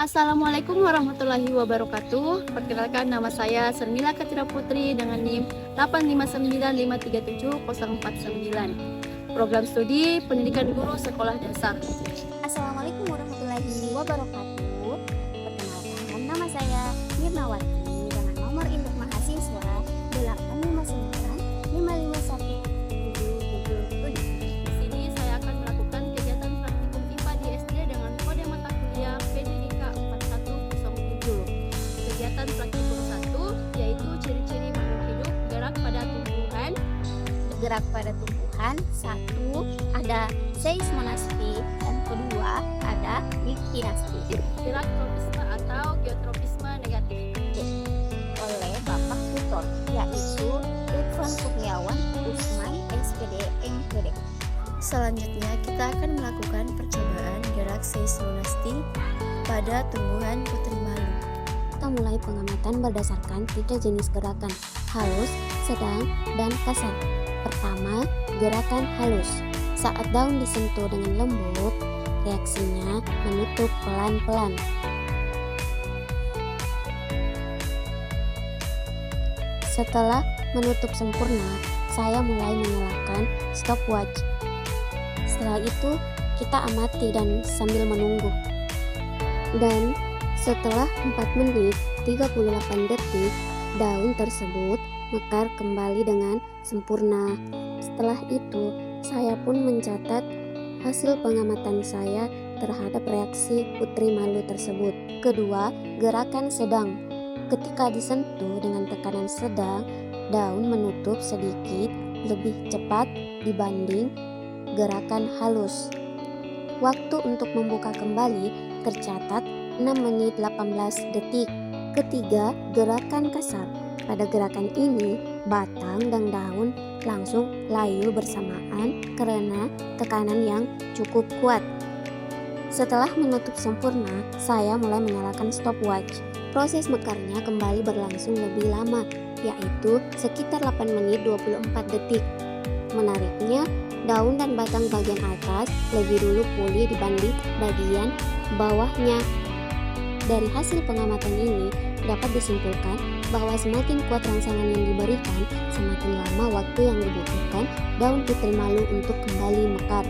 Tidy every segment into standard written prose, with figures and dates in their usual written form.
Assalamualaikum warahmatullahi wabarakatuh. Perkenalkan, nama saya Sermila Katira Putri dengan NIM 859537049. Program studi Pendidikan Guru Sekolah Dasar. Assalamualaikum warahmatullahi wabarakatuh. Perkenalkan, nama saya Mirnawati dengan nomor induk mahasiswa 859551777. Di sini saya akan melakukan kegiatan praktikum IPA di SD dengan kode mata kuliah PDIK 4107. Kegiatan praktikum 1 yaitu ciri-ciri makhluk hidup gerak pada tumbuhan. Gerak pada tumbuhan, 1 ada seismonasti dan kedua ada liktinasti. Gerak tropisme atau geotropisme negatif Oleh Bapak Tutor, yaitu Irfan Kurniawan Usman SPD MPD. Selanjutnya kita akan melakukan percobaan gerak seismonasti pada tumbuhan putri malu. Kita mulai pengamatan berdasarkan 3 jenis gerakan, halus, sedang, dan kasar. Pertama, gerakan halus. Saat daun disentuh dengan lembut, reaksinya menutup pelan-pelan. Setelah menutup sempurna, saya mulai menyalakan stopwatch. Setelah itu, kita amati dan sambil menunggu. Dan setelah 4 menit 38 detik, daun tersebut mekar kembali dengan sempurna. Setelah itu, saya pun mencatat hasil pengamatan saya terhadap reaksi putri malu tersebut. Kedua, gerakan sedang. Ketika disentuh dengan tekanan sedang, daun menutup sedikit lebih cepat dibanding gerakan halus. Waktu untuk membuka kembali tercatat 6 menit 18 detik. Ketiga, gerakan kasar. Pada gerakan ini, batang dan daun langsung layu bersamaan karena tekanan yang cukup kuat. Setelah menutup sempurna, saya mulai menyalakan stopwatch. Proses mekarnya kembali berlangsung lebih lama, yaitu sekitar 8 menit 24 detik. Menariknya, daun dan batang bagian atas lebih dulu pulih dibanding bagian bawahnya. Dari hasil pengamatan ini, dapat disimpulkan bahwa semakin kuat rangsangan yang diberikan, semakin lama waktu yang dibutuhkan daun putri malu untuk kembali mekar.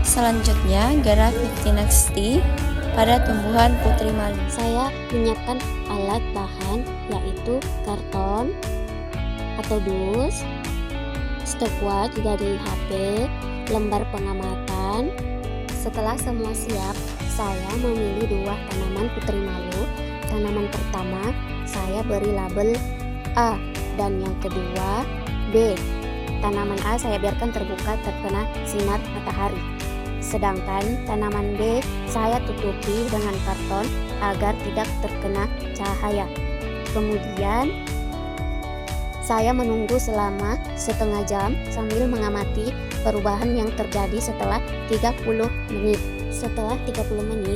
Selanjutnya, gerak liktinasti pada tumbuhan putri malu. Saya menyiapkan alat bahan yaitu karton atau dus, stopwatch dari HP, lembar pengamatan. Setelah semua siap, saya memilih 2 tanaman putri malu. Tanaman pertama saya beri label A dan yang kedua B. Tanaman A saya biarkan terbuka terkena sinar matahari. Sedangkan tanaman B saya tutupi dengan karton agar tidak terkena cahaya. Kemudian saya menunggu selama setengah jam sambil mengamati perubahan yang terjadi setelah 30 menit. Setelah 30 menit,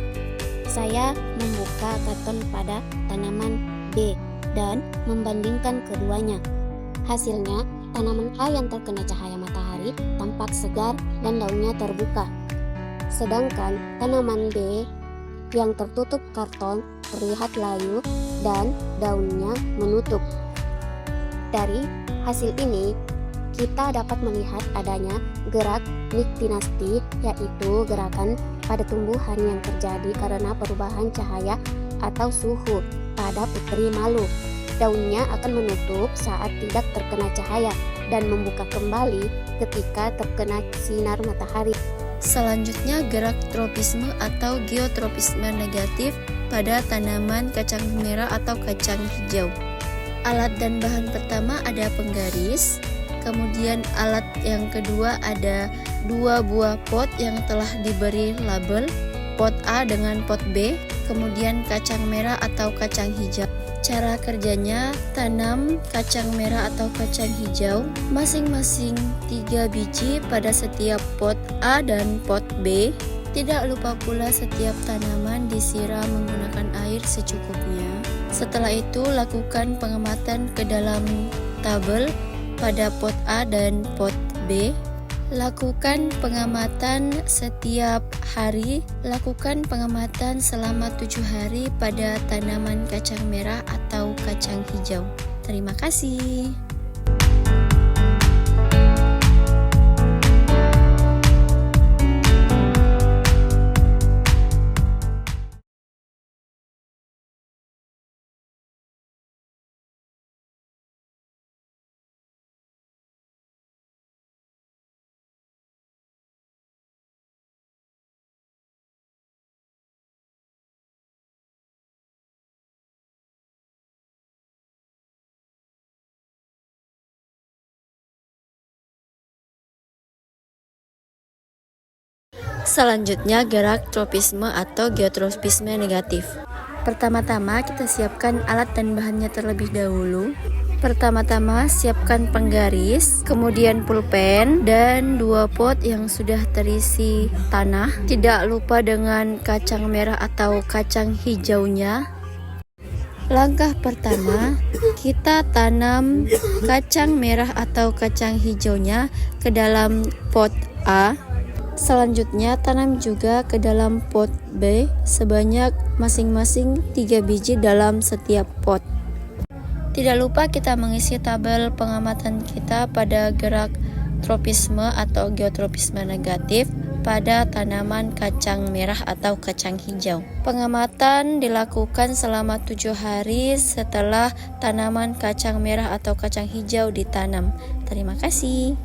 saya membuka karton pada tanaman B dan membandingkan keduanya. Hasilnya, tanaman A yang terkena cahaya matahari tampak segar dan daunnya terbuka. Sedangkan tanaman B yang tertutup karton terlihat layu dan daunnya menutup. Dari hasil ini, kita dapat melihat adanya gerak liktinasti, yaitu gerakan pada tumbuhan yang terjadi karena perubahan cahaya atau suhu pada putri malu. Daunnya akan menutup saat tidak terkena cahaya dan membuka kembali ketika terkena sinar matahari. Selanjutnya, gerak tropisme atau geotropisme negatif pada tanaman kacang merah atau kacang hijau. Alat dan bahan pertama ada penggaris, kemudian alat yang kedua ada 2 buah pot yang telah diberi label, pot A dengan pot B, kemudian kacang merah atau kacang hijau. Cara kerjanya, tanam kacang merah atau kacang hijau masing-masing 3 biji pada setiap pot A dan pot B. Tidak lupa pula setiap tanaman disiram menggunakan air secukupnya. Setelah itu lakukan pengamatan ke dalam tabel pada pot A dan pot B. Lakukan pengamatan setiap hari. Lakukan pengamatan selama 7 hari pada tanaman kacang merah atau kacang hijau. Terima kasih. Selanjutnya, gerak tropisme atau geotropisme negatif. Pertama-tama kita siapkan alat dan bahannya terlebih dahulu. Pertama-tama siapkan penggaris, kemudian pulpen, dan 2 pot yang sudah terisi tanah. Tidak lupa dengan kacang merah atau kacang hijaunya. Langkah pertama, kita tanam kacang merah atau kacang hijaunya ke dalam pot A. Selanjutnya tanam juga ke dalam pot B sebanyak masing-masing 3 biji dalam setiap pot. Tidak lupa kita mengisi tabel pengamatan kita pada gerak tropisme atau geotropisme negatif pada tanaman kacang merah atau kacang hijau. Pengamatan dilakukan selama 7 hari setelah tanaman kacang merah atau kacang hijau ditanam. Terima kasih.